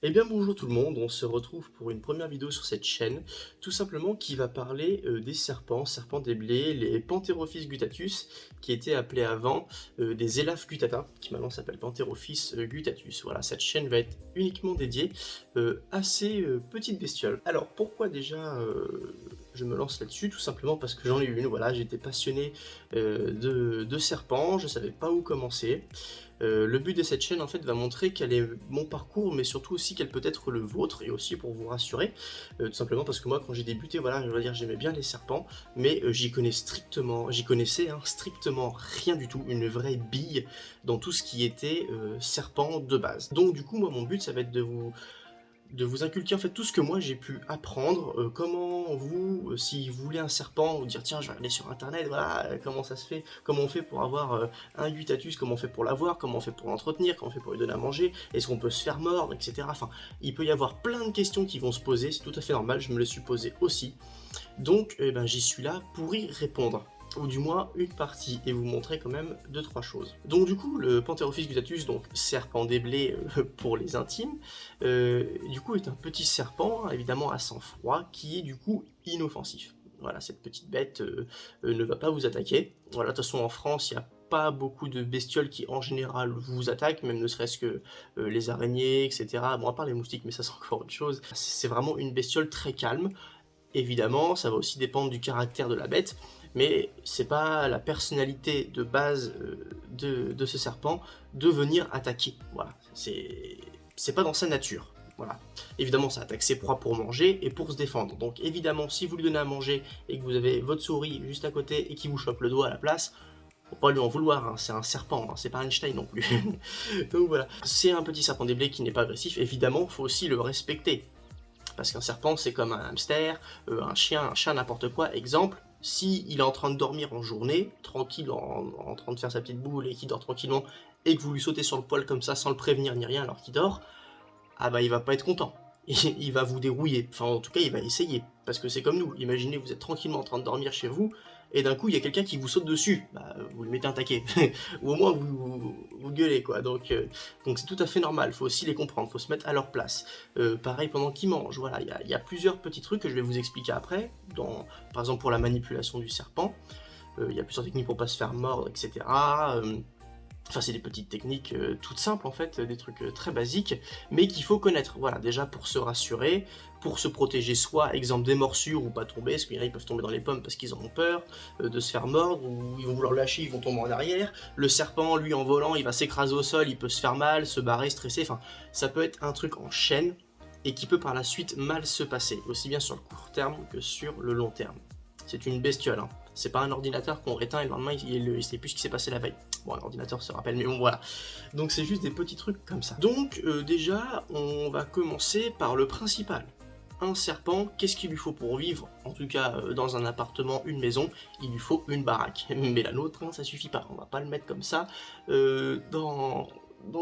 Eh bien bonjour tout le monde, on se retrouve pour une première vidéo sur cette chaîne, tout simplement qui va parler des serpents des blés, les Pantherophis guttatus, qui étaient appelés avant des Elaphes guttata, qui maintenant s'appellent Pantherophis guttatus. Voilà, cette chaîne va être uniquement dédiée à ces petites bestioles. Alors pourquoi déjà je me lance là-dessus? Tout simplement parce que j'en ai une, voilà, j'étais passionné de serpents, je savais pas où commencer. Le but de cette chaîne en fait va montrer quel est mon parcours, mais surtout aussi quel peut être le vôtre, et aussi pour vous rassurer, tout simplement parce que moi quand j'ai débuté, voilà, je veux dire j'aimais bien les serpents, mais j'y connaissais hein, strictement rien du tout, une vraie bille dans tout ce qui était serpent de base. Donc du coup moi mon but ça va être de vous inculquer en fait tout ce que moi j'ai pu apprendre, comment vous, si vous voulez un serpent, vous dire tiens je vais aller sur internet, voilà, comment ça se fait, comment on fait pour avoir un Guttatus, comment on fait pour l'avoir, comment on fait pour l'entretenir, comment on fait pour lui donner à manger, est-ce qu'on peut se faire mordre, etc. Enfin, il peut y avoir plein de questions qui vont se poser, c'est tout à fait normal, je me les suis posées aussi. Donc eh ben, j'y suis là pour y répondre, ou du moins une partie, et vous montrer quand même 2-3 choses. Donc du coup, le Pantherophis guttatus, donc serpent des blés pour les intimes, du coup est un petit serpent, évidemment à sang froid, qui est du coup inoffensif. Voilà, cette petite bête ne va pas vous attaquer. Voilà, de toute façon en France, il n'y a pas beaucoup de bestioles qui en général vous attaquent, même ne serait-ce que les araignées, etc. Bon, à part les moustiques, mais ça c'est encore autre chose. C'est vraiment une bestiole très calme. Évidemment, ça va aussi dépendre du caractère de la bête, mais c'est pas la personnalité de base de ce serpent de venir attaquer. Voilà, c'est pas dans sa nature. Voilà. Évidemment, ça attaque ses proies pour manger et pour se défendre. Donc évidemment, si vous lui donnez à manger et que vous avez votre souris juste à côté et qui vous chope le doigt à la place, faut pas lui en vouloir, hein, c'est un serpent, hein, c'est pas Einstein non plus. Donc voilà, c'est un petit serpent des blés qui n'est pas agressif, évidemment, faut aussi le respecter. Parce qu'un serpent, c'est comme un hamster, un chien, un chat, n'importe quoi. Exemple, si il est en train de dormir en journée, tranquille, en train de faire sa petite boule et qu'il dort tranquillement, et que vous lui sautez sur le poil comme ça sans le prévenir ni rien alors qu'il dort, ah bah il va pas être content. Il va vous dérouiller. Enfin, en tout cas, il va essayer. Parce que c'est comme nous. Imaginez, vous êtes tranquillement en train de dormir chez vous, et d'un coup, il y a quelqu'un qui vous saute dessus. Bah, vous lui mettez un taquet. Ou au moins, vous gueulez, quoi. Donc c'est tout à fait normal. Faut aussi les comprendre. Faut se mettre à leur place. Pareil, pendant qu'ils mangent. Voilà, il y a plusieurs petits trucs que je vais vous expliquer après. Par exemple, pour la manipulation du serpent. Il y a plusieurs techniques pour pas se faire mordre, etc. Enfin, c'est des petites techniques toutes simples en fait, des trucs très basiques, mais qu'il faut connaître. Voilà, déjà pour se rassurer, pour se protéger soi, exemple des morsures ou pas tomber, parce qu'il y en a ils peuvent tomber dans les pommes parce qu'ils en ont peur, de se faire mordre, ou ils vont vouloir lâcher, ils vont tomber en arrière. Le serpent, lui, en volant, il va s'écraser au sol, il peut se faire mal, se barrer, stresser, enfin, ça peut être un truc en chaîne, et qui peut par la suite mal se passer, aussi bien sur le court terme que sur le long terme. C'est une bestiole, hein. C'est pas un ordinateur qu'on éteint et le lendemain il sait plus ce qui s'est passé la veille. Bon, un ordinateur se rappelle, mais bon voilà. Donc c'est juste des petits trucs comme ça. Donc déjà, on va commencer par le principal. Un serpent, qu'est-ce qu'il lui faut pour vivre? En tout cas, dans un appartement, une maison, il lui faut une baraque. Mais la nôtre, hein, ça suffit pas. On va pas le mettre comme ça dans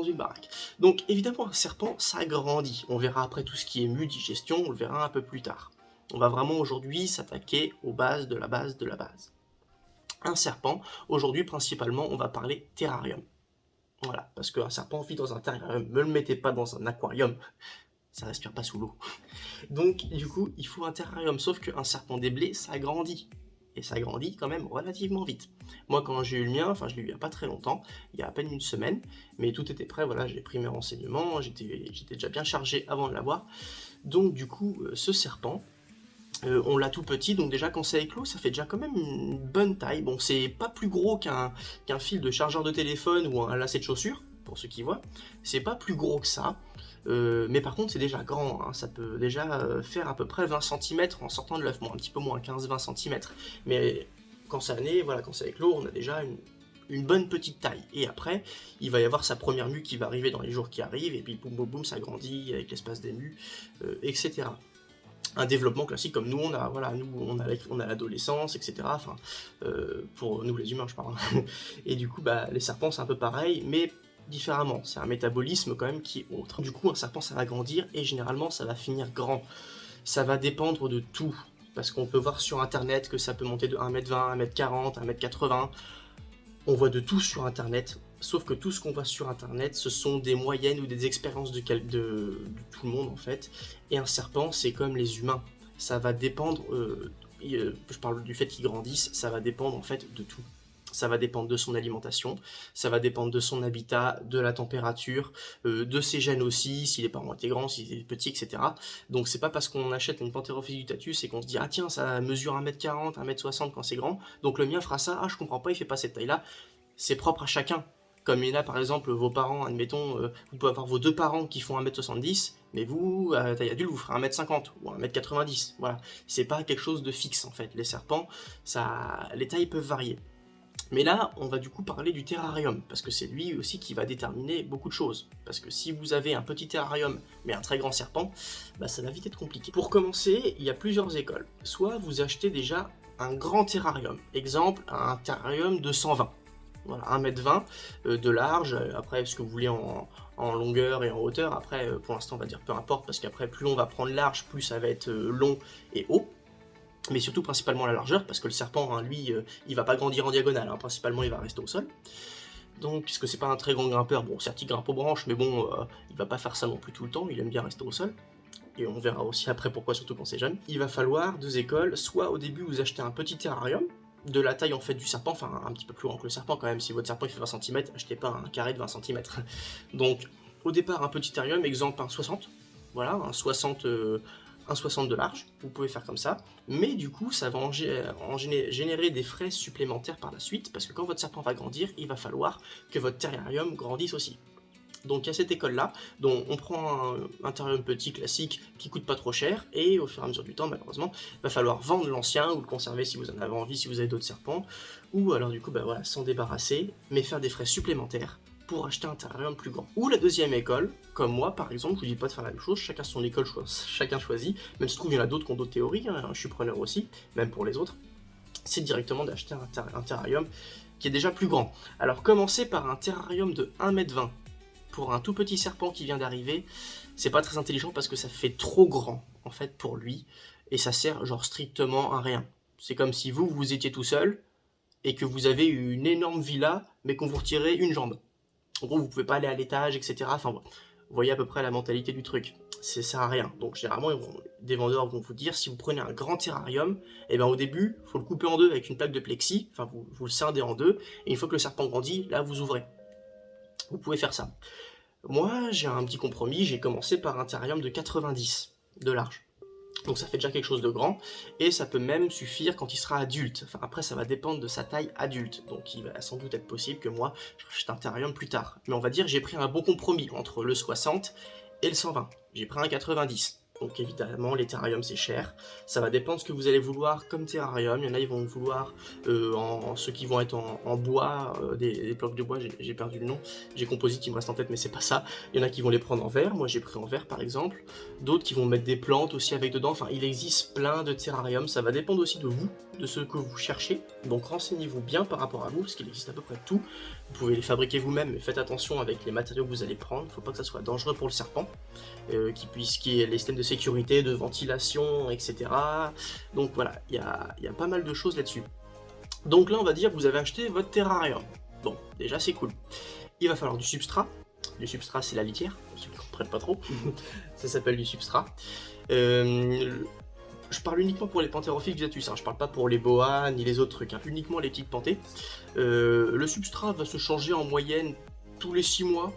une baraque. Donc évidemment, un serpent, ça grandit. On verra après tout ce qui est mu, digestion, on le verra un peu plus tard. On va vraiment aujourd'hui s'attaquer aux bases de la base de la base. Un serpent, aujourd'hui principalement, on va parler terrarium. Voilà, parce qu'un serpent vit dans un terrarium, ne le mettez pas dans un aquarium, ça respire pas sous l'eau. Donc du coup, il faut un terrarium, sauf qu'un serpent des blés, ça grandit. Et ça grandit quand même relativement vite. Moi, quand j'ai eu le mien, enfin je l'ai eu il n'y a pas très longtemps, il y a à peine une semaine, mais tout était prêt, voilà, j'ai pris mes renseignements, j'étais déjà bien chargé avant de l'avoir. Donc du coup, ce serpent, on l'a tout petit, donc déjà quand c'est éclos, ça fait déjà quand même une bonne taille. Bon, c'est pas plus gros qu'un fil de chargeur de téléphone ou un lacet de chaussures, pour ceux qui voient. C'est pas plus gros que ça, mais par contre c'est déjà grand, hein. Ça peut déjà faire à peu près 20 cm en sortant de l'œuf, bon un petit peu moins, 15-20 cm. Mais quand ça naît, voilà, quand c'est éclos, on a déjà une bonne petite taille. Et après, il va y avoir sa première mue qui va arriver dans les jours qui arrivent, et puis boum boum boum, ça grandit avec l'espace des mues, etc. Un développement classique comme nous on a, voilà, nous on a l'adolescence, etc. Enfin, pour nous les humains je parle. Et du coup, bah, les serpents c'est un peu pareil, mais différemment. C'est un métabolisme quand même qui est autre. Du coup, un serpent ça va grandir et généralement ça va finir grand. Ça va dépendre de tout. Parce qu'on peut voir sur internet que ça peut monter de 1m20, 1m40, 1m80. On voit de tout sur internet. Sauf que tout ce qu'on voit sur internet, ce sont des moyennes ou des expériences de tout le monde en fait. Et un serpent, c'est comme les humains. Ça va dépendre, je parle du fait qu'ils grandissent, ça va dépendre en fait de tout. Ça va dépendre de son alimentation, ça va dépendre de son habitat, de la température, de ses gènes aussi, s'il est pas moitié grand, s'il est petit, etc. Donc c'est pas parce qu'on achète une Pantherophis guttatus et qu'on se dit ah tiens ça mesure 1m40, 1m60 quand c'est grand, donc le mien fera ça, ah je comprends pas, il fait pas cette taille là. C'est propre à chacun. Comme il y en a par exemple vos parents, admettons, vous pouvez avoir vos deux parents qui font 1m70, mais vous, à taille adulte, vous ferez 1m50 ou 1m90. Voilà, c'est pas quelque chose de fixe en fait. Les serpents, les tailles peuvent varier. Mais là, on va du coup parler du terrarium, parce que c'est lui aussi qui va déterminer beaucoup de choses. Parce que si vous avez un petit terrarium, mais un très grand serpent, bah ça va vite être compliqué. Pour commencer, il y a plusieurs écoles. Soit vous achetez déjà un grand terrarium. Exemple, un terrarium de 120. Voilà, 1m20 de large, après ce que vous voulez en longueur et en hauteur, après pour l'instant on va dire peu importe, parce qu'après plus on va prendre large, plus ça va être long et haut, mais surtout principalement la largeur, parce que le serpent, hein, lui, il va pas grandir en diagonale, hein, principalement il va rester au sol. Donc, puisque c'est pas un très grand grimpeur, bon certes il grimpe aux branches, mais bon, il va pas faire ça non plus tout le temps, il aime bien rester au sol. Et on verra aussi après pourquoi, surtout quand c'est jeune. Il va falloir deux écoles, soit au début vous achetez un petit terrarium, de la taille en fait du serpent, enfin un petit peu plus grand que le serpent quand même, si votre serpent il fait 20 cm, achetez pas un carré de 20 cm. Donc au départ un petit terrarium, exemple un 60, voilà, un 60 de large, vous pouvez faire comme ça, mais du coup ça va générer des frais supplémentaires par la suite, parce que quand votre serpent va grandir, il va falloir que votre terrarium grandisse aussi. Donc il y a cette école-là, dont on prend un terrarium petit classique qui coûte pas trop cher, et au fur et à mesure du temps, malheureusement, il va falloir vendre l'ancien, ou le conserver si vous en avez envie, si vous avez d'autres serpents, ou alors du coup, bah voilà, s'en débarrasser, mais faire des frais supplémentaires pour acheter un terrarium plus grand. Ou la deuxième école, comme moi par exemple, je vous dis pas de faire la même chose, chacun son école, chacun choisit, même si je trouve qu'il y en a d'autres qui ont d'autres théories, hein, je suis preneur aussi, même pour les autres, c'est directement d'acheter un terrarium qui est déjà plus grand. Alors commencez par un terrarium de 1m20, pour un tout petit serpent qui vient d'arriver, c'est pas très intelligent parce que ça fait trop grand en fait pour lui et ça sert genre strictement à rien. C'est comme si vous étiez tout seul et que vous avez une énorme villa mais qu'on vous retirait une jambe. En gros, vous pouvez pas aller à l'étage, etc. Enfin, vous voyez à peu près la mentalité du truc. Ça sert à rien. Donc généralement, des vendeurs vont vous dire, si vous prenez un grand terrarium, et ben au début, il faut le couper en deux avec une plaque de plexi. Enfin, vous le scindez en deux et une fois que le serpent grandit, là vous ouvrez. Vous pouvez faire ça. Moi, j'ai un petit compromis, j'ai commencé par un terrarium de 90 de large. Donc ça fait déjà quelque chose de grand, et ça peut même suffire quand il sera adulte. Enfin après ça va dépendre de sa taille adulte, donc il va sans doute être possible que moi je rachète un terrarium plus tard. Mais on va dire que j'ai pris un bon compromis entre le 60 et le 120. J'ai pris un 90. Donc évidemment les terrariums c'est cher, ça va dépendre de ce que vous allez vouloir comme terrarium. Il y en a ils vont vouloir ceux qui vont être en bois, des blocs de bois, j'ai perdu le nom, j'ai composite qui me reste en tête mais c'est pas ça. Il y en a qui vont les prendre en verre, moi j'ai pris en verre par exemple, d'autres qui vont mettre des plantes aussi avec dedans, enfin il existe plein de terrariums, ça va dépendre aussi de vous, de ce que vous cherchez, donc renseignez-vous bien par rapport à vous parce qu'il existe à peu près tout. Vous pouvez les fabriquer vous-même, mais faites attention avec les matériaux que vous allez prendre, il ne faut pas que ça soit dangereux pour le serpent, qu'il y ait les systèmes de sécurité, de ventilation, etc. Donc voilà, il y a pas mal de choses là-dessus. Donc là, on va dire que vous avez acheté votre terrarium. Bon, déjà c'est cool. Il va falloir du substrat. Du substrat, c'est la litière, pour ceux qui ne comprennent pas trop. Ça s'appelle du substrat. Je parle uniquement pour les Pantherophis guttatus, hein. Je parle pas pour les boas ni les autres trucs, hein. Uniquement les petites pantées. Le substrat va se changer en moyenne tous les 6 mois,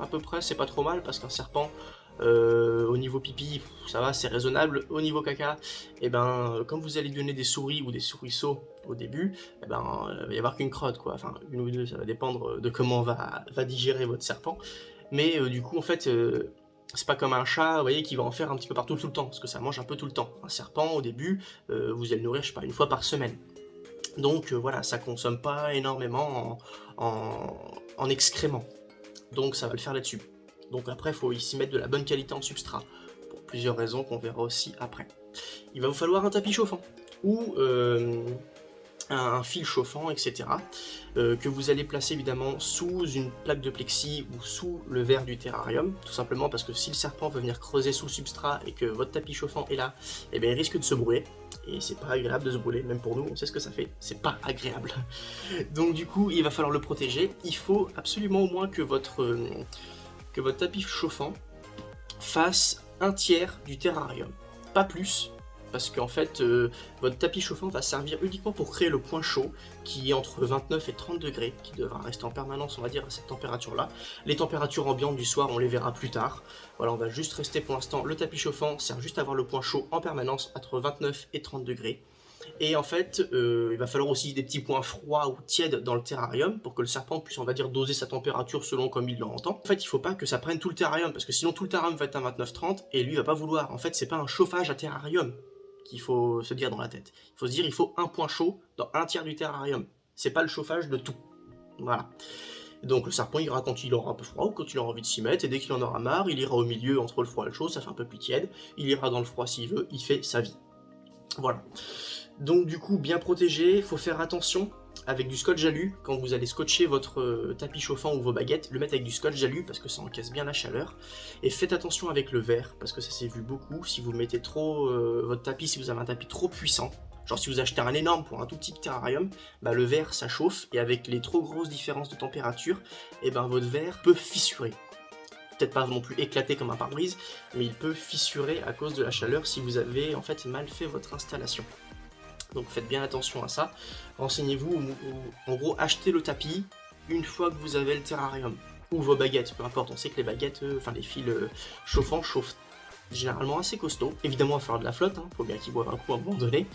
à peu près, c'est pas trop mal, parce qu'un serpent, au niveau pipi, ça va, c'est raisonnable. Au niveau caca, et ben, comme vous allez donner des souris ou des souriceaux au début, et ben, il va y avoir qu'une crotte, quoi. Enfin, une ou deux, ça va dépendre de comment va digérer votre serpent. Mais du coup, en fait, c'est pas comme un chat, vous voyez, qui va en faire un petit peu partout tout le temps, parce que ça mange un peu tout le temps. Un serpent, au début, vous allez le nourrir, je sais pas, une fois par semaine. Donc voilà, ça consomme pas énormément en excréments. Donc ça va le faire là-dessus. Donc après, il faut ici mettre de la bonne qualité en substrat, pour plusieurs raisons qu'on verra aussi après. Il va vous falloir un tapis chauffant, ou un fil chauffant, etc. Que vous allez placer évidemment sous une plaque de plexi ou sous le verre du terrarium, tout simplement parce que si le serpent veut venir creuser sous le substrat et que votre tapis chauffant est là, eh bien, il risque de se brûler. Et c'est pas agréable de se brûler, même pour nous, on sait ce que ça fait, c'est pas agréable. Donc du coup, il va falloir le protéger. Il faut absolument au moins que votre tapis chauffant fasse un tiers du terrarium, pas plus, parce qu'en fait, votre tapis chauffant va servir uniquement pour créer le point chaud, qui est entre 29 et 30 degrés, qui devra rester en permanence, on va dire, à cette température-là. Les températures ambiantes du soir, on les verra plus tard. Voilà, on va juste rester pour l'instant, le tapis chauffant sert juste à avoir le point chaud en permanence, entre 29 et 30 degrés. Et en fait, il va falloir aussi des petits points froids ou tièdes dans le terrarium pour que le serpent puisse, on va dire, doser sa température selon comme il l'entend. En fait, il faut pas que ça prenne tout le terrarium, parce que sinon tout le terrarium va être à 29-30 et lui il va pas vouloir. En fait, c'est pas un chauffage à terrarium qu'il faut se dire dans la tête. Il faut se dire, il faut un point chaud dans un tiers du terrarium. C'est pas le chauffage de tout. Voilà. Donc le serpent ira quand il aura un peu froid ou quand il aura envie de s'y mettre, et dès qu'il en aura marre, il ira au milieu entre le froid et le chaud, ça fait un peu plus tiède. Il ira dans le froid s'il veut, il fait sa vie. Voilà. Donc du coup, bien protégé, il faut faire attention avec du scotch alu, quand vous allez scotcher votre tapis chauffant ou vos baguettes, le mettre avec du scotch alu parce que ça encaisse bien la chaleur. Et faites attention avec le verre, parce que ça s'est vu beaucoup, si vous mettez trop votre tapis, si vous avez un tapis trop puissant, genre si vous achetez un énorme pour un tout petit terrarium, bah le verre ça chauffe, et avec les trop grosses différences de température, et ben votre verre peut fissurer. Peut-être pas non plus éclater comme un pare-brise, mais il peut fissurer à cause de la chaleur si vous avez en fait mal fait votre installation. Donc faites bien attention à ça. Renseignez-vous, en gros, achetez le tapis une fois que vous avez le terrarium. Ou vos baguettes, peu importe. On sait que les baguettes, enfin les fils chauffants chauffent généralement assez costaud. Évidemment, il va falloir de la flotte, faut bien qu'ils boivent un coup à un moment donné.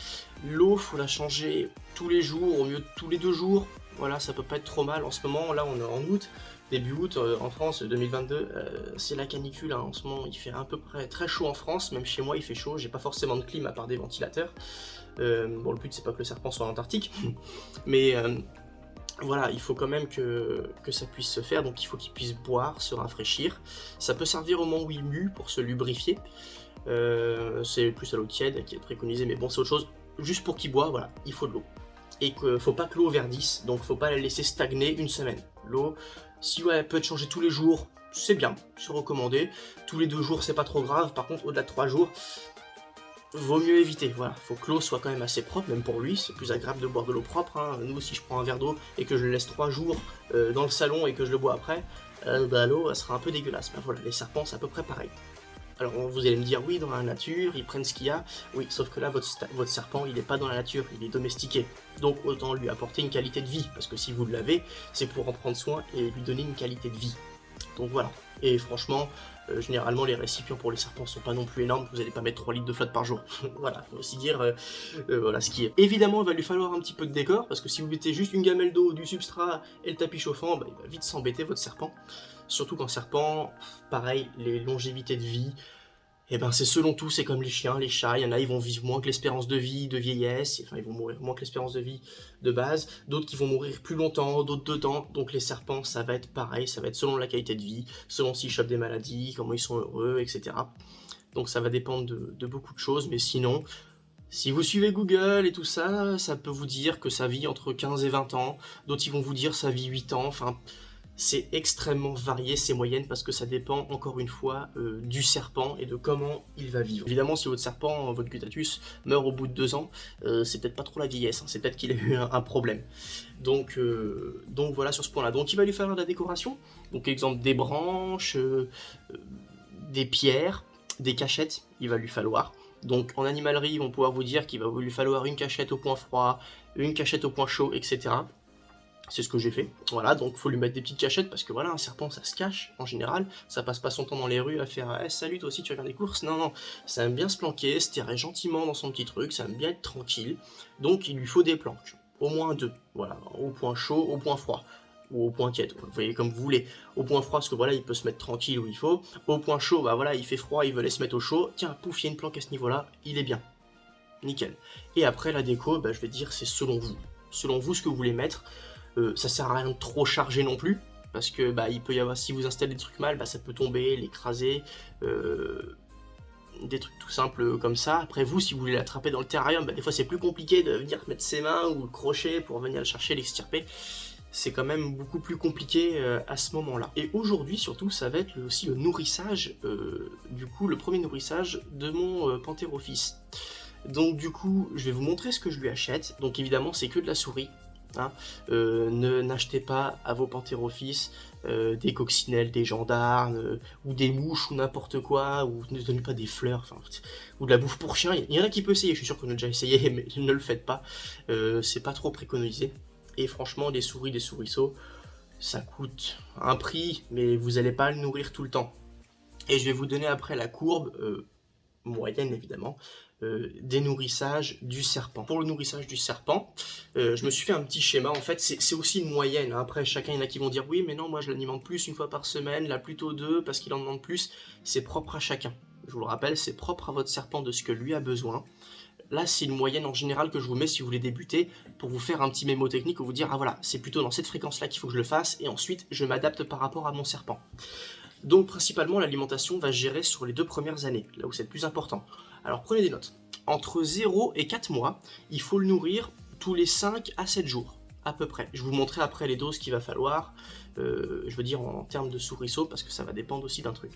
L'eau, faut la changer tous les jours, au mieux de tous les 2 jours. Voilà, ça peut pas être trop mal. En ce moment, là, on est en août, début août, en France, 2022, c'est la canicule. En ce moment, il fait à peu près très chaud en France. Même chez moi, il fait chaud. J'ai pas forcément de clim à part des ventilateurs. Bon, le but, c'est pas que le serpent soit en Antarctique, mais voilà, il faut quand même que ça puisse se faire, donc il faut qu'il puisse boire, se rafraîchir. Ça peut servir au moment où il mue pour se lubrifier. C'est plus à l'eau tiède qui est préconisé, mais bon, c'est autre chose. Juste pour qu'il boive, voilà, il faut de l'eau. Et qu'il faut pas que l'eau verdisse, donc faut pas la laisser stagner une semaine. L'eau, si ouais, elle peut être changée tous les jours, c'est bien, c'est recommandé. Tous les 2 jours, c'est pas trop grave. Par contre, au-delà de 3 jours, vaut mieux éviter, voilà, faut que l'eau soit quand même assez propre, même pour lui, c'est plus agréable de boire de l'eau propre, hein. Nous, si je prends un verre d'eau et que je le laisse 3 jours dans le salon et que je le bois après, bah, l'eau, elle sera un peu dégueulasse. Bah voilà, les serpents, c'est à peu près pareil. Alors vous allez me dire, oui, dans la nature, ils prennent ce qu'il y a, oui, sauf que là, votre serpent, il n'est pas dans la nature, il est domestiqué. Donc autant lui apporter une qualité de vie, parce que si vous le lavez, c'est pour en prendre soin et lui donner une qualité de vie. Donc voilà, et franchement, généralement les récipients pour les serpents sont pas non plus énormes, vous n'allez pas mettre 3 litres de flotte par jour. Voilà, faut aussi dire voilà ce qui est. Évidemment, il va lui falloir un petit peu de décor, parce que si vous mettez juste une gamelle d'eau, du substrat et le tapis chauffant, bah, il va vite s'embêter votre serpent. Surtout qu'en serpent, pareil, les longévités de vie, et ben c'est selon tout, c'est comme les chiens, les chats, il y en a ils vont vivre moins que l'espérance de vie, de vieillesse, enfin ils vont mourir moins que l'espérance de vie de base, d'autres qui vont mourir plus longtemps, d'autres dedans, donc les serpents ça va être pareil, ça va être selon la qualité de vie, selon s'ils chopent des maladies, comment ils sont heureux, etc. Donc ça va dépendre de beaucoup de choses, mais sinon, si vous suivez Google et tout ça, ça peut vous dire que ça vit entre 15 et 20 ans, d'autres ils vont vous dire ça vit 8 ans, enfin... C'est extrêmement varié ces moyennes parce que ça dépend encore une fois du serpent et de comment il va vivre. Évidemment, si votre serpent, votre Gutatus, meurt au bout de 2 ans, c'est peut-être pas trop la vieillesse, hein, c'est peut-être qu'il a eu un problème. Donc voilà sur ce point-là. Donc il va lui falloir de la décoration. Donc exemple des branches, des pierres, des cachettes, il va lui falloir. Donc en animalerie, ils vont pouvoir vous dire qu'il va lui falloir une cachette au point froid, une cachette au point chaud, etc. C'est ce que j'ai fait, voilà, donc faut lui mettre des petites cachettes, parce que voilà, un serpent ça se cache, en général, ça passe pas son temps dans les rues à faire hey, « salut toi aussi tu vas faire des courses », non, ça aime bien se planquer, se terrer gentiment dans son petit truc, ça aime bien être tranquille, donc il lui faut des planques, au moins 2, voilà, au point chaud, au point froid, ou au point tiède, vous voyez comme vous voulez, au point froid parce que voilà, il peut se mettre tranquille où il faut, au point chaud, bah voilà, il fait froid, il veut aller se mettre au chaud, tiens, pouf, il y a une planque à ce niveau-là, il est bien, nickel. Et après la déco, bah, je vais dire c'est selon vous ce que vous voulez mettre. Ça sert à rien de trop charger non plus, parce que bah, il peut y avoir, si vous installez des trucs mal, bah, ça peut tomber, l'écraser, des trucs tout simples comme ça. Après vous, si vous voulez l'attraper dans le terrarium, des fois c'est plus compliqué de venir mettre ses mains ou le crochet pour venir le chercher, l'extirper. C'est quand même beaucoup plus compliqué à ce moment-là. Et aujourd'hui, surtout, ça va être aussi le nourrissage, du coup, le premier nourrissage de mon Pantherophis. Donc du coup, je vais vous montrer ce que je lui achète. Donc évidemment, c'est que de la souris. Hein. N'achetez pas à vos Pantherophis des coccinelles, des gendarmes, ou des mouches, ou n'importe quoi, ou ne donnez pas des fleurs, ou de la bouffe pour chien. Il y en a qui peut essayer, je suis sûr qu'on a déjà essayé, mais ne le faites pas. C'est pas trop préconisé. Et franchement, des souris, des souriceaux, ça coûte un prix, mais vous n'allez pas le nourrir tout le temps. Et je vais vous donner après la courbe, moyenne évidemment, des nourrissages du serpent. Pour le nourrissage du serpent, je me suis fait un petit schéma, en fait c'est aussi une moyenne, après chacun, il y en a qui vont dire oui mais non, moi je l'alimente plus une fois par semaine, là plutôt deux parce qu'il en demande plus, c'est propre à chacun. Je vous le rappelle, c'est propre à votre serpent de ce que lui a besoin. Là, c'est une moyenne en général que je vous mets si vous voulez débuter, pour vous faire un petit mémo technique, ou vous dire, ah voilà, c'est plutôt dans cette fréquence-là qu'il faut que je le fasse, et ensuite, je m'adapte par rapport à mon serpent. Donc, principalement, l'alimentation va gérer sur les 2 premières années, là où c'est le plus important. Alors, prenez des notes. Entre 0 et 4 mois, il faut le nourrir tous les 5 à 7 jours, à peu près. Je vous montrerai après les doses qu'il va falloir, je veux dire en termes de souriceaux, parce que ça va dépendre aussi d'un truc.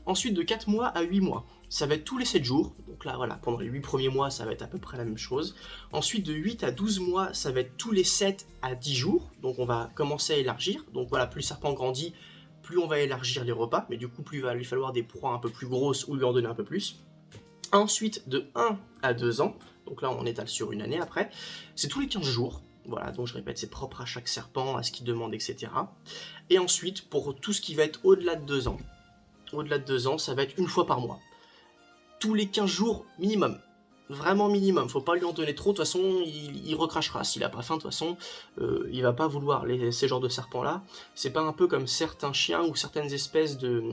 Ensuite, de 4 mois à 8 mois, ça va être tous les 7 jours. Donc là, voilà, pendant les 8 premiers mois, ça va être à peu près la même chose. Ensuite, de 8 à 12 mois, ça va être tous les 7 à 10 jours. Donc on va commencer à élargir. Donc voilà, plus le serpent grandit, plus on va élargir les repas. Mais du coup, plus il va lui falloir des proies un peu plus grosses ou lui en donner un peu plus. Ensuite, de 1 à 2 ans, donc là on étale sur une année après, c'est tous les 15 jours. Voilà, donc je répète, c'est propre à chaque serpent, à ce qu'il demande, etc. Et ensuite, pour tout ce qui va être au-delà de 2 ans, au-delà de 2 ans, ça va être une fois par mois. Tous les 15 jours minimum. Vraiment minimum. Faut pas lui en donner trop, de toute façon, il recrachera. S'il a pas faim, de toute façon, il va pas vouloir ces genres de serpents-là. C'est pas un peu comme certains chiens ou certaines espèces de...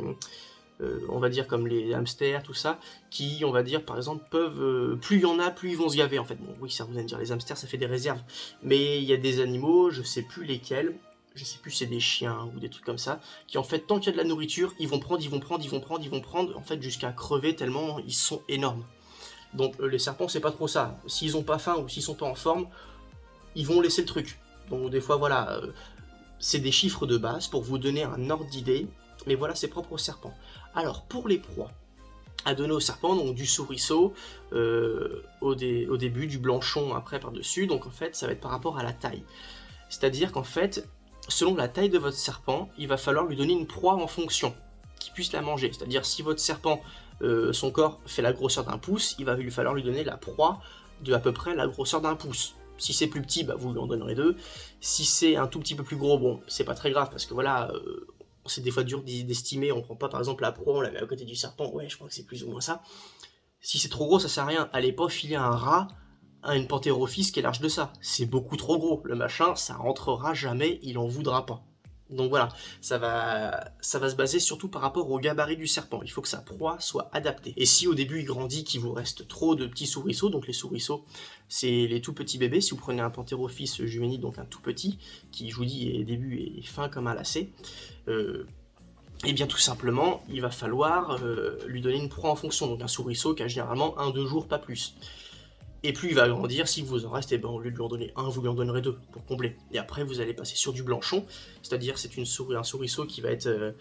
on va dire comme les hamsters, tout ça, qui, on va dire, par exemple, peuvent... plus il y en a, plus ils vont se gaver, en fait. Bon, oui, ça vous allez me dire, les hamsters, ça fait des réserves. Mais il y a des animaux, je sais plus lesquels, je sais plus si c'est des chiens ou des trucs comme ça, qui en fait, tant qu'il y a de la nourriture, ils vont prendre, en fait, jusqu'à crever tellement ils sont énormes. Donc les serpents, c'est pas trop ça. S'ils ont pas faim ou s'ils sont pas en forme, ils vont laisser le truc. Donc des fois, voilà, c'est des chiffres de base pour vous donner un ordre d'idée, mais voilà, c'est propre aux serpents. Alors, pour les proies à donner aux serpents, donc du souriceau au début, du blanchon après par-dessus, donc en fait, ça va être par rapport à la taille. C'est-à-dire qu'en fait, selon la taille de votre serpent, il va falloir lui donner une proie en fonction, qu'il puisse la manger. C'est-à-dire si votre serpent, son corps fait la grosseur d'un pouce, il va lui falloir lui donner la proie de à peu près la grosseur d'un pouce. Si c'est plus petit, vous lui en donnerez 2. Si c'est un tout petit peu plus gros, bon, c'est pas très grave, parce que voilà, c'est des fois dur d'estimer, on prend pas par exemple la proie, on la met à côté du serpent, ouais, je crois que c'est plus ou moins ça. Si c'est trop gros, ça sert à rien. Allez pas filer un rat à une Pantherophis qui est large de ça. C'est beaucoup trop gros. Le machin, ça rentrera jamais, il en voudra pas. Donc voilà, ça va se baser surtout par rapport au gabarit du serpent. Il faut que sa proie soit adaptée. Et si au début il grandit, qu'il vous reste trop de petits souriceaux, donc les souriceaux, c'est les tout petits bébés. Si vous prenez un Pantherophis juvénile, donc un tout petit, qui je vous dis au début est fin comme un lacet, et bien tout simplement, il va falloir lui donner une proie en fonction. Donc un souriceau qui a généralement 1-2 jours, pas plus. Et plus il va grandir, si vous en reste, au lieu de lui en donner un, vous lui en donnerez 2 pour combler. Et après, vous allez passer sur du blanchon, c'est-à-dire c'est un souriceau qui va être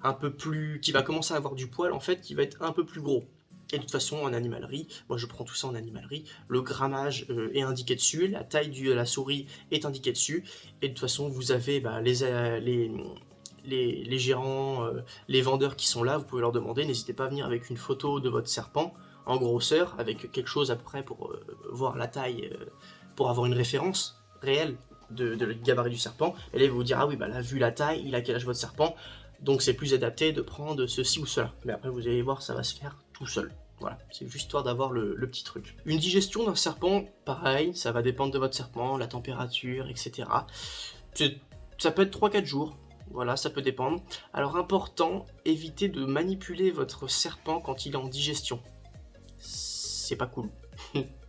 un peu plus... qui va commencer à avoir du poil, en fait, qui va être un peu plus gros. Et de toute façon, en animalerie, moi je prends tout ça en animalerie, le grammage est indiqué dessus, la taille de la souris est indiquée dessus, et de toute façon, vous avez les gérants, les vendeurs qui sont là, vous pouvez leur demander, n'hésitez pas à venir avec une photo de votre serpent, en grosseur, avec quelque chose à peu près pour voir la taille, pour avoir une référence réelle de gabarit du serpent. Et là, il va vous dire, ah oui, là, vu la taille, il a quel âge votre serpent, donc c'est plus adapté de prendre ceci ou cela. Mais après, vous allez voir, ça va se faire tout seul. Voilà, c'est juste histoire d'avoir le petit truc. Une digestion d'un serpent, pareil, ça va dépendre de votre serpent, la température, etc. Ça peut être 3-4 jours. Voilà, ça peut dépendre. Alors important, évitez de manipuler votre serpent quand il est en digestion. C'est pas cool.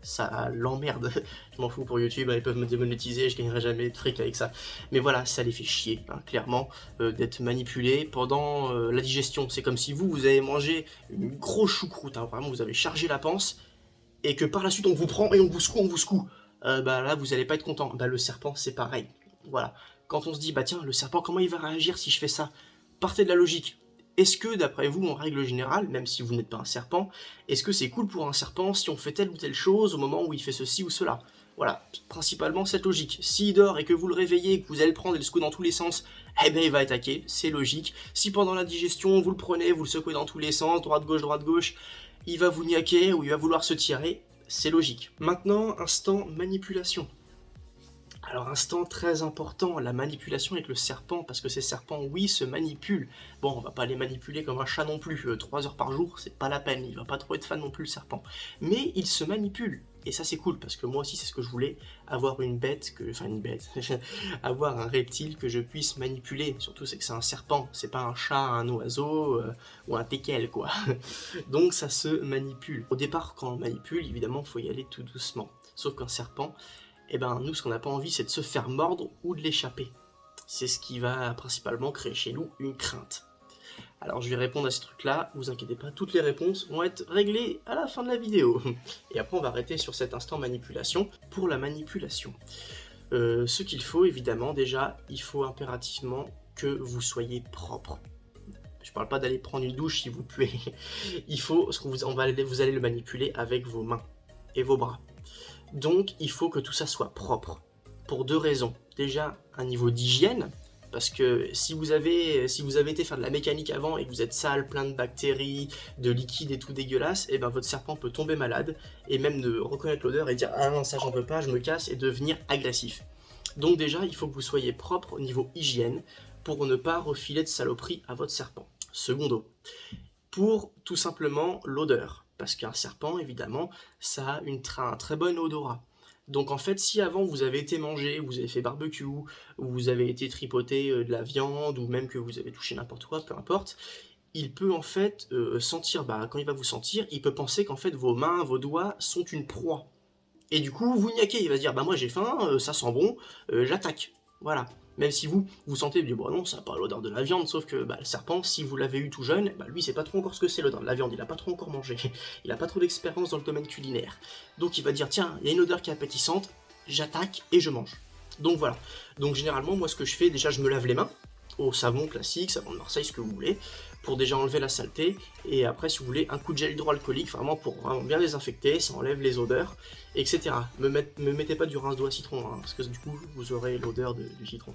Ça l'emmerde. Je m'en fous pour YouTube, ils peuvent me démonétiser, je gagnerai jamais de fric avec ça. Mais voilà, ça les fait chier, hein, clairement, d'être manipulés pendant la digestion. C'est comme si vous avez mangé une grosse choucroute, hein, vraiment vous avez chargé la panse, et que par la suite on vous prend et on vous secoue, on vous secoue. Bah là vous allez pas être content. Bah le serpent c'est pareil. Voilà. Quand on se dit bah tiens le serpent comment il va réagir si je fais ça? Partez de la logique. Est-ce que d'après vous en règle générale, même si vous n'êtes pas un serpent, est-ce que c'est cool pour un serpent si on fait telle ou telle chose au moment où il fait ceci ou cela? Voilà, principalement cette logique. S'il dort et que vous le réveillez, que vous allez le prendre et le secouer dans tous les sens, eh bien il va attaquer, c'est logique. Si pendant la digestion vous le prenez, vous le secouez dans tous les sens, droite gauche, il va vous niaquer ou il va vouloir se tirer, c'est logique. Maintenant, instant manipulation. Alors instant très important, la manipulation avec le serpent, parce que ces serpents, oui, se manipulent. Bon, on va pas les manipuler comme un chat non plus, 3 heures par jour, c'est pas la peine, il va pas trop être fan non plus le serpent. Mais il se manipule, et ça c'est cool, parce que moi aussi c'est ce que je voulais, avoir une bête, avoir un reptile que je puisse manipuler, surtout c'est que c'est un serpent, c'est pas un chat, un oiseau, ou un teckel quoi. Donc ça se manipule. Au départ, quand on manipule, évidemment, il faut y aller tout doucement. Sauf qu'un serpent, eh ben nous ce qu'on n'a pas envie c'est de se faire mordre ou de l'échapper. C'est ce qui va principalement créer chez nous une crainte. Alors je vais répondre à ces trucs là, vous inquiétez pas, toutes les réponses vont être réglées à la fin de la vidéo. Et après on va arrêter sur cet instant manipulation. Pour la manipulation, ce qu'il faut évidemment déjà, il faut impérativement que vous soyez propre. Je parle pas d'aller prendre une douche si vous puez. Il faut, vous allez le manipuler avec vos mains et vos bras. Donc il faut que tout ça soit propre, pour 2 raisons. Déjà, un niveau d'hygiène, parce que si vous avez été faire de la mécanique avant et que vous êtes sale, plein de bactéries, de liquide et tout dégueulasse, et ben votre serpent peut tomber malade, et même de reconnaître l'odeur et dire « Ah non, ça j'en veux pas, je me casse » et devenir agressif. Donc déjà, il faut que vous soyez propre au niveau hygiène, pour ne pas refiler de saloperie à votre serpent. Secondo, pour tout simplement l'odeur. Parce qu'un serpent, évidemment, ça a un très bon odorat. Donc en fait, si avant vous avez été mangé, vous avez fait barbecue, ou vous avez été tripoté de la viande, ou même que vous avez touché n'importe quoi, peu importe, il peut en fait sentir, quand il va vous sentir, il peut penser qu'en fait vos mains, vos doigts sont une proie. Et du coup, vous niaquez, il va se dire, moi j'ai faim, ça sent bon, j'attaque. Voilà. Même si vous sentez, vous dites, bon non, ça n'a pas l'odeur de la viande, sauf que le serpent, si vous l'avez eu tout jeune, lui, c'est pas trop encore ce que c'est l'odeur de la viande, il a pas trop encore mangé, il a pas trop d'expérience dans le domaine culinaire. Donc il va dire, tiens, il y a une odeur qui est appétissante, j'attaque et je mange. Donc voilà. Donc généralement, moi ce que je fais, déjà je me lave les mains, au savon classique, savon de Marseille, ce que vous voulez, pour déjà enlever la saleté, et après si vous voulez un coup de gel hydroalcoolique, vraiment pour vraiment bien désinfecter, ça enlève les odeurs, etc. Me mettez pas du rince-doigt citron, hein, parce que du coup vous aurez l'odeur du citron.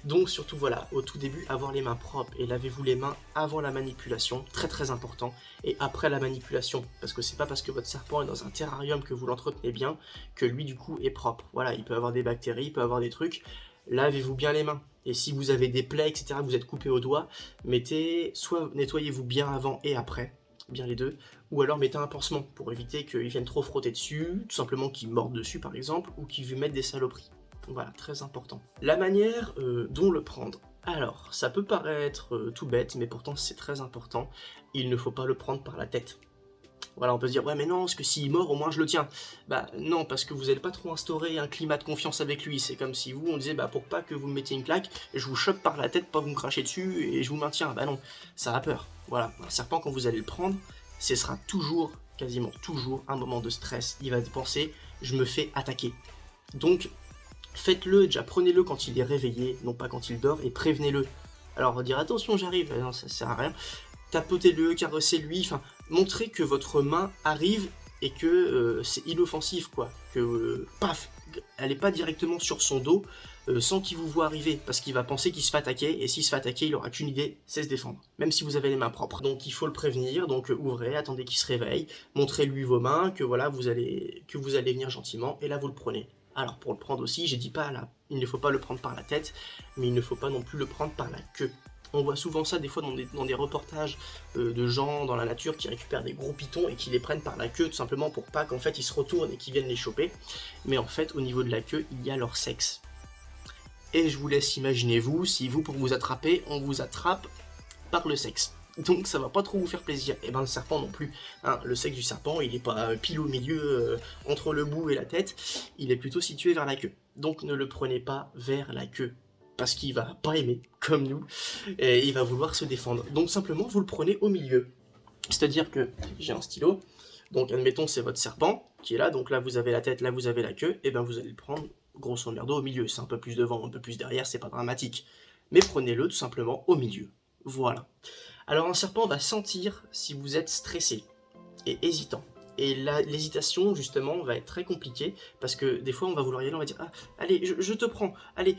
Donc surtout voilà, au tout début, avoir les mains propres, et lavez-vous les mains avant la manipulation, très très important, et après la manipulation, parce que c'est pas parce que votre serpent est dans un terrarium que vous l'entretenez bien, que lui du coup est propre. Voilà, il peut avoir des bactéries, il peut avoir des trucs, lavez-vous bien les mains. Et si vous avez des plaies, etc., vous êtes coupé au doigt, soit nettoyez-vous bien avant et après, bien les deux, ou alors mettez un pansement pour éviter qu'ils viennent trop frotter dessus, tout simplement qu'ils mordent dessus par exemple, ou qu'ils vous mettent des saloperies. Voilà, très important. La manière dont le prendre. Alors, ça peut paraître tout bête, mais pourtant c'est très important. Il ne faut pas le prendre par la tête. Voilà, on peut se dire, ouais mais non, parce que s'il mord, au moins je le tiens. Bah non, parce que vous n'allez pas trop instaurer un climat de confiance avec lui. C'est comme si on disait, pour pas que vous me mettiez une claque, je vous chope par la tête, pas vous me crachez dessus, et je vous maintiens. Bah non, ça a peur. Voilà, un serpent, quand vous allez le prendre, ce sera toujours, quasiment toujours, un moment de stress. Il va penser, je me fais attaquer. Donc, faites-le, déjà prenez-le quand il est réveillé, non pas quand il dort, et prévenez-le. Alors, on va dire, attention, j'arrive, non, ça sert à rien. Tapotez-le, caressez-lui, enfin, montrez que votre main arrive et que c'est inoffensif, quoi. Que, paf, elle n'est pas directement sur son dos sans qu'il vous voit arriver, parce qu'il va penser qu'il se fait attaquer, et s'il se fait attaquer, il aura qu'une idée, c'est se défendre, même si vous avez les mains propres. Donc il faut le prévenir, donc ouvrez, attendez qu'il se réveille, montrez-lui vos mains, que voilà, vous allez venir gentiment, et là vous le prenez. Alors pour le prendre aussi, j'ai dit pas là, il ne faut pas le prendre par la tête, mais il ne faut pas non plus le prendre par la queue. On voit souvent ça des fois dans des reportages de gens dans la nature qui récupèrent des gros pitons et qui les prennent par la queue tout simplement pour pas qu'en fait ils se retournent et qu'ils viennent les choper. Mais en fait au niveau de la queue il y a leur sexe. Et je vous laisse imaginer vous, si vous pour vous attraper, on vous attrape par le sexe. donc ça va pas trop vous faire plaisir. Et ben le serpent non plus, hein. Le sexe du serpent, il est pas pile au milieu, entre le bout et la tête, il est plutôt situé vers la queue. Donc ne le prenez pas vers la queue, parce qu'il va pas aimer, comme nous, et il va vouloir se défendre. Donc simplement, vous le prenez au milieu. C'est-à-dire que j'ai un stylo, donc admettons c'est votre serpent qui est là, donc là vous avez la tête, là vous avez la queue, et ben vous allez le prendre grosso merdo au milieu. C'est un peu plus devant, un peu plus derrière, c'est pas dramatique. Mais prenez-le tout simplement au milieu. Voilà. Alors un serpent va sentir si vous êtes stressé et hésitant. Et là, l'hésitation, justement, va être très compliquée, parce que des fois, on va vouloir y aller, on va dire « Ah, allez, je te prends, allez,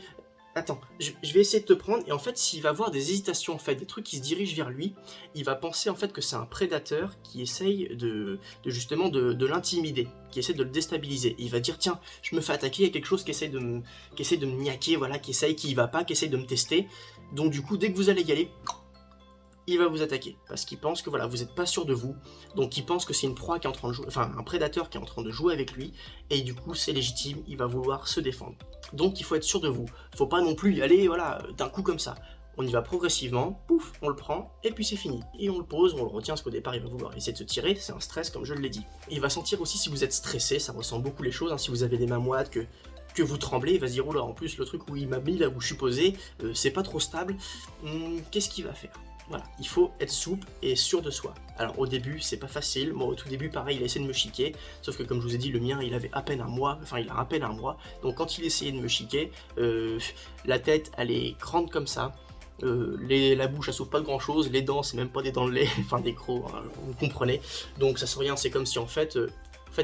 attends, je vais essayer de te prendre », et en fait, s'il va avoir des hésitations, en fait, des trucs qui se dirigent vers lui, il va penser, en fait, que c'est un prédateur qui essaye justement, de l'intimider, qui essaie de le déstabiliser. Et il va dire « Tiens, je me fais attaquer, il y a quelque chose qui essaie de me niaquer, voilà, qui y va pas, qui essaye de me tester. » Donc du coup, dès que vous allez y aller, il va vous attaquer, parce qu'il pense que voilà, vous n'êtes pas sûr de vous, donc il pense que c'est une proie qui est en train de jouer, enfin un prédateur qui est en train de jouer avec lui, et du coup c'est légitime, il va vouloir se défendre. Donc il faut être sûr de vous, faut pas non plus y aller, voilà, d'un coup comme ça. On y va progressivement, pouf, on le prend, et puis c'est fini. Et on le pose, on le retient, parce qu'au départ il va vouloir essayer de se tirer, c'est un stress comme je l'ai dit. Il va sentir aussi si vous êtes stressé, ça ressent beaucoup les choses, hein, si vous avez des mains moites, que vous tremblez, il va se dire, oh là, en plus le truc où il m'a mis, là où je suis posé, c'est pas trop stable, qu'est-ce qu'il va faire? Voilà, il faut être souple et sûr de soi. Alors au début, c'est pas facile. Moi au tout début, pareil, il a essayé de me chiquer. Sauf que comme je vous ai dit, le mien, il avait à peine un mois. Enfin, il a à peine un mois. Donc quand il essayait de me chiquer, la tête, elle est grande comme ça. La bouche, elle sauve pas de grand chose. Les dents, c'est même pas des dents de lait. Enfin, des crocs, hein, vous comprenez. Donc ça sent rien. C'est comme si en fait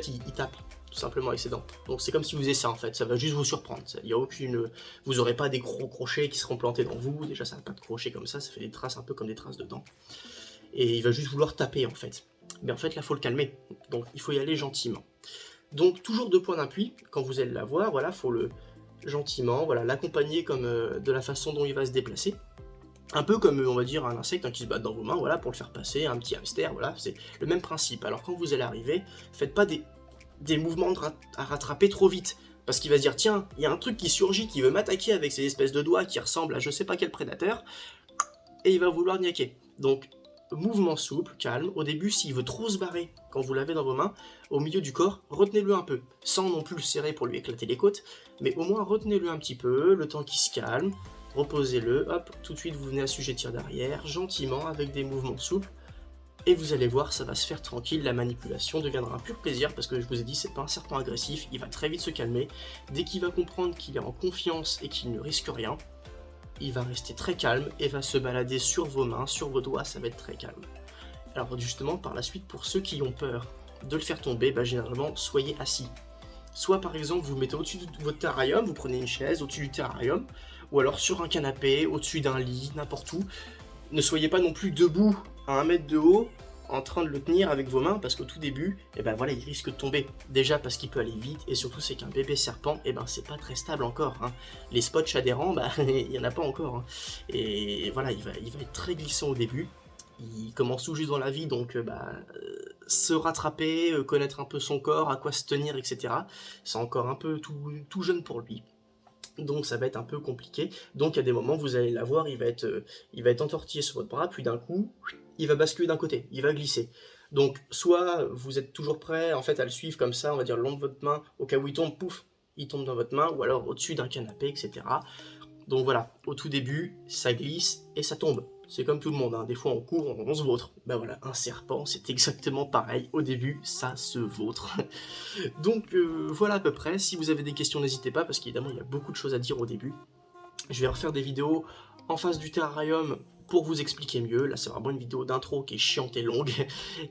il tape tout simplement avec ses dents. Donc c'est comme si vous faisiez ça en fait, ça va juste vous surprendre. Il y a aucune, vous n'aurez pas des gros crochets qui seront plantés dans vous, déjà ça n'a pas de crochets comme ça fait des traces un peu comme des traces de dents. Et il va juste vouloir taper en fait. Mais en fait là faut le calmer, donc il faut y aller gentiment. Donc toujours 2 points d'appui, quand vous allez l'avoir, voilà, faut le gentiment, voilà, l'accompagner comme de la façon dont il va se déplacer. Un peu comme, on va dire, un insecte hein, qui se bat dans vos mains, voilà, pour le faire passer, un petit hamster, voilà, c'est le même principe. Alors quand vous allez arriver, faites pas des mouvements à rattraper trop vite. Parce qu'il va se dire, tiens, il y a un truc qui surgit, qui veut m'attaquer avec ces espèces de doigts qui ressemblent à je sais pas quel prédateur, et il va vouloir niaquer. Donc, mouvement souple, calme. Au début, s'il veut trop se barrer quand vous l'avez dans vos mains, au milieu du corps, retenez-le un peu, sans non plus le serrer pour lui éclater les côtes, mais au moins retenez-le un petit peu, le temps qu'il se calme, reposez-le, hop, tout de suite vous venez assujettir derrière, gentiment, avec des mouvements souples, et vous allez voir, ça va se faire tranquille, la manipulation deviendra un pur plaisir, parce que je vous ai dit, c'est pas un serpent agressif, il va très vite se calmer. Dès qu'il va comprendre qu'il est en confiance et qu'il ne risque rien, il va rester très calme et va se balader sur vos mains, sur vos doigts, ça va être très calme. Alors justement, par la suite, pour ceux qui ont peur de le faire tomber, généralement, soyez assis. Soit par exemple, vous mettez au-dessus de votre terrarium, vous prenez une chaise au-dessus du terrarium, ou alors sur un canapé, au-dessus d'un lit, n'importe où. Ne soyez pas non plus debout à 1 mètre de haut, en train de le tenir avec vos mains, parce qu'au tout début, voilà, il risque de tomber. Déjà parce qu'il peut aller vite, et surtout c'est qu'un bébé serpent, c'est pas très stable encore. Hein. Les spots adhérents, il n'y en a pas encore. Hein. Et voilà, il va être très glissant au début. Il commence tout juste dans la vie, donc se rattraper, connaître un peu son corps, à quoi se tenir, etc. C'est encore un peu tout jeune pour lui. Donc ça va être un peu compliqué. Donc à des moments, vous allez l'avoir, il va être entortillé sur votre bras, puis d'un coup, il va basculer d'un côté, il va glisser. Donc soit vous êtes toujours prêt en fait à le suivre comme ça, on va dire le long de votre main, au cas où il tombe, pouf, il tombe dans votre main, ou alors au-dessus d'un canapé, etc. Donc voilà, au tout début, ça glisse et ça tombe. C'est comme tout le monde, hein. Des fois on court, on se vautre. Voilà, un serpent, c'est exactement pareil. Au début, ça se vautre. Donc voilà à peu près. Si vous avez des questions, n'hésitez pas, parce qu'évidemment, il y a beaucoup de choses à dire au début. Je vais refaire des vidéos en face du terrarium pour vous expliquer mieux. Là, c'est vraiment une vidéo d'intro qui est chiante et longue.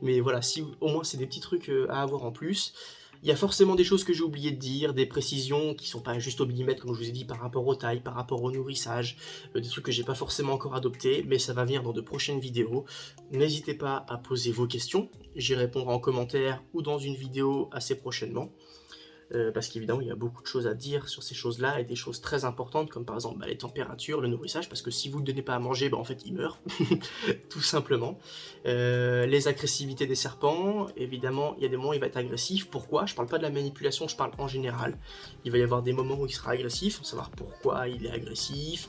Mais voilà, si au moins c'est des petits trucs à avoir en plus. Il y a forcément des choses que j'ai oublié de dire, des précisions qui sont pas juste au millimètre, comme je vous ai dit, par rapport aux tailles, par rapport au nourrissage, des trucs que j'ai pas forcément encore adoptés, mais ça va venir dans de prochaines vidéos. N'hésitez pas à poser vos questions, j'y répondrai en commentaire ou dans une vidéo assez prochainement. Parce qu'évidemment il y a beaucoup de choses à dire sur ces choses-là, et des choses très importantes comme par exemple les températures, le nourrissage, parce que si vous ne donnez pas à manger, en fait il meurt, tout simplement. Les agressivités des serpents, évidemment il y a des moments où il va être agressif. Pourquoi? Je parle pas de la manipulation, je parle en général. Il va y avoir des moments où il sera agressif, faut savoir pourquoi il est agressif,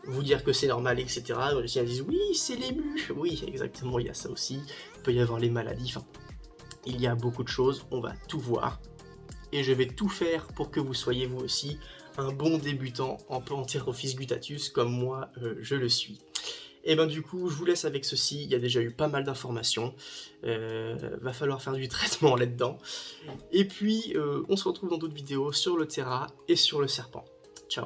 vous dire que c'est normal, etc. Les chiens disent oui, c'est l'ému. Oui, exactement, il y a ça aussi. Il peut y avoir les maladies. Enfin, il y a beaucoup de choses. On va tout voir. Et je vais tout faire pour que vous soyez vous aussi un bon débutant en Pantherophis gutatus comme moi je le suis. Et ben du coup, je vous laisse avec ceci. Il y a déjà eu pas mal d'informations. Va falloir faire du traitement là-dedans. Et puis, on se retrouve dans d'autres vidéos sur le Terra et sur le serpent. Ciao.